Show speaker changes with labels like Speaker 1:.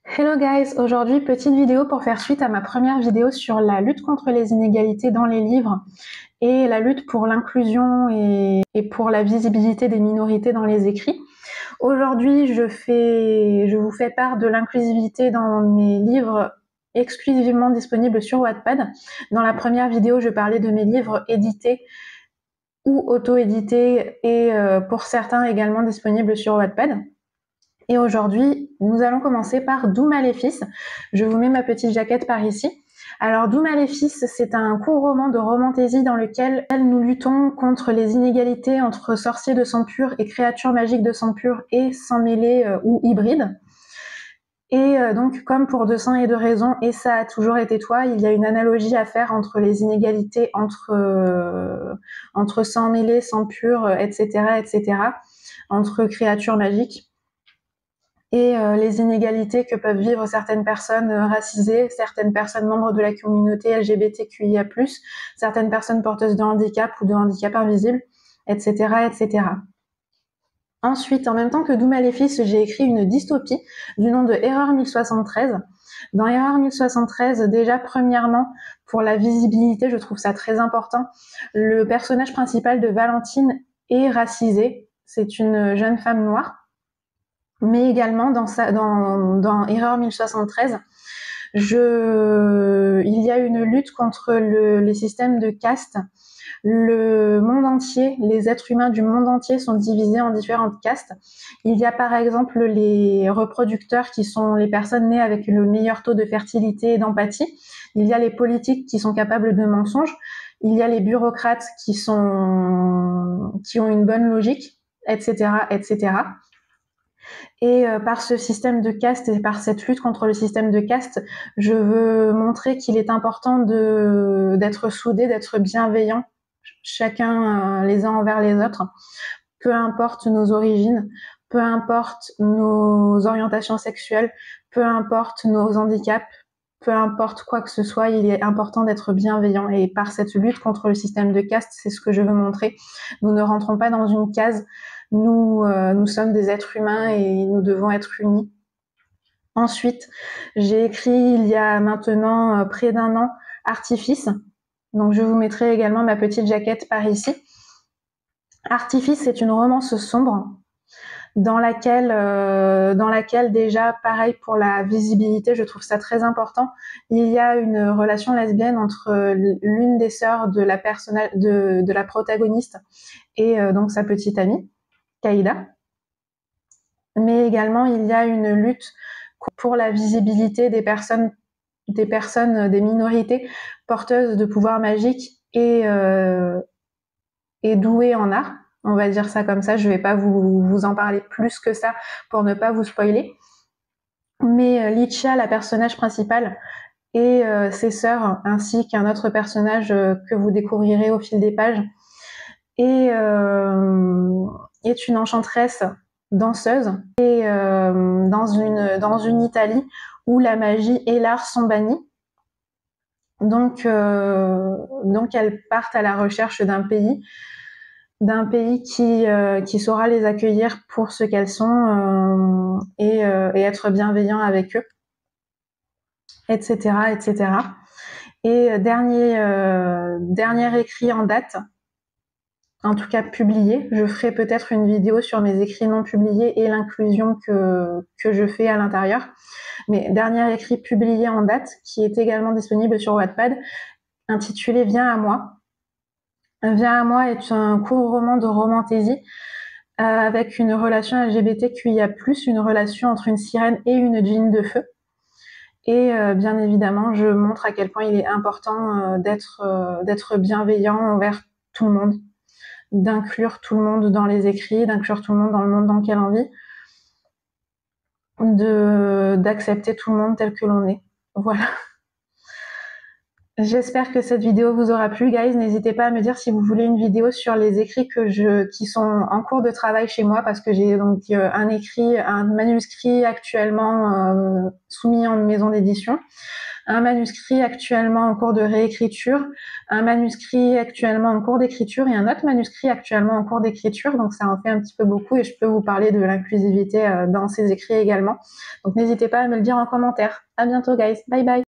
Speaker 1: Hello guys, aujourd'hui petite vidéo pour faire suite à ma première vidéo sur la lutte contre les inégalités dans les livres et la lutte pour l'inclusion et pour la visibilité des minorités dans les écrits. Aujourd'hui je vous fais part de l'inclusivité dans mes livres exclusivement disponibles sur Wattpad. Dans la première vidéo je parlais de mes livres édités ou auto-édités et pour certains également disponibles sur Wattpad. Et aujourd'hui, nous allons commencer par Doux Maléfice. Je vous mets ma petite jaquette par ici. Alors, Doux Maléfice, c'est un court roman de romantaisie dans lequel nous luttons contre les inégalités entre sorciers de sang pur et créatures magiques de sang pur et sang mêlé ou hybrides. Et donc, comme pour De sang et de raison, et ça a toujours été toi, il y a une analogie à faire entre les inégalités entre sang mêlé, sang pur, etc., entre créatures magiques. Et les inégalités que peuvent vivre certaines personnes racisées, certaines personnes membres de la communauté LGBTQIA+, certaines personnes porteuses de handicap ou de handicap invisible, etc., etc. Ensuite, en même temps que Doux Maléfice, j'ai écrit une dystopie du nom de Erreur 1073. Dans Erreur 1073, déjà, premièrement, pour la visibilité, je trouve ça très important, le personnage principal de Valentine est racisé. C'est une jeune femme noire. Mais également dans Erreur 1073, il y a une lutte contre les systèmes de caste. Le monde entier, les êtres humains du monde entier sont divisés en différentes castes. Il y a par exemple les reproducteurs qui sont les personnes nées avec le meilleur taux de fertilité et d'empathie. Il y a les politiques qui sont capables de mensonges. Il y a les bureaucrates qui ont une bonne logique, etc., etc. Et par ce système de caste et par cette lutte contre le système de caste, je veux montrer qu'il est important d'être soudés, d'être bienveillants, chacun les uns envers les autres, peu importe nos origines, peu importe nos orientations sexuelles, peu importe nos handicaps, peu importe quoi que ce soit, il est important d'être bienveillant. Et par cette lutte contre le système de caste, c'est ce que je veux montrer. Nous ne rentrons pas dans une case. Nous sommes des êtres humains et nous devons être unis. Ensuite, j'ai écrit il y a maintenant près d'1 an Artifice. Donc je vous mettrai également ma petite jaquette par ici. Artifice, c'est une romance sombre dans laquelle déjà, pareil pour la visibilité, je trouve ça très important. Il y a une relation lesbienne entre l'une des sœurs de la protagoniste et donc sa petite amie, Kaïda. Mais également, il y a une lutte pour la visibilité des minorités porteuses de pouvoirs magiques et douées en art. On va dire ça comme ça, je vais pas vous en parler plus que ça pour ne pas vous spoiler. Mais Licha, la personnage principale, et ses sœurs, ainsi qu'un autre personnage que vous découvrirez au fil des pages, est une enchanteresse danseuse et dans une Italie où la magie et l'art sont bannis. Donc elles partent à la recherche d'un pays qui saura les accueillir pour ce qu'elles sont et être bienveillant avec eux, etc., etc. Et dernier écrit en date, en tout cas publié. Je ferai peut-être une vidéo sur mes écrits non publiés et l'inclusion que je fais à l'intérieur. Mais dernier écrit publié en date, qui est également disponible sur Wattpad, intitulé Viens à moi. Viens à moi est un court roman de romantaisie avec une relation LGBTQIA+, une relation entre une sirène et une djinn de feu. Et bien évidemment, je montre à quel point il est important d'être bienveillant envers tout le monde, d'inclure tout le monde dans les écrits, d'inclure tout le monde dans le monde dans lequel on vit, d'accepter tout le monde tel que l'on est. Voilà. J'espère que cette vidéo vous aura plu, guys. N'hésitez pas à me dire si vous voulez une vidéo sur les écrits qui sont en cours de travail chez moi, parce que j'ai donc un manuscrit actuellement soumis en maison d'édition. un manuscrit actuellement en cours de réécriture, un manuscrit actuellement en cours d'écriture et un autre manuscrit actuellement en cours d'écriture. Donc ça en fait un petit peu beaucoup et je peux vous parler de l'inclusivité dans ces écrits également. Donc n'hésitez pas à me le dire en commentaire. À bientôt guys, bye bye.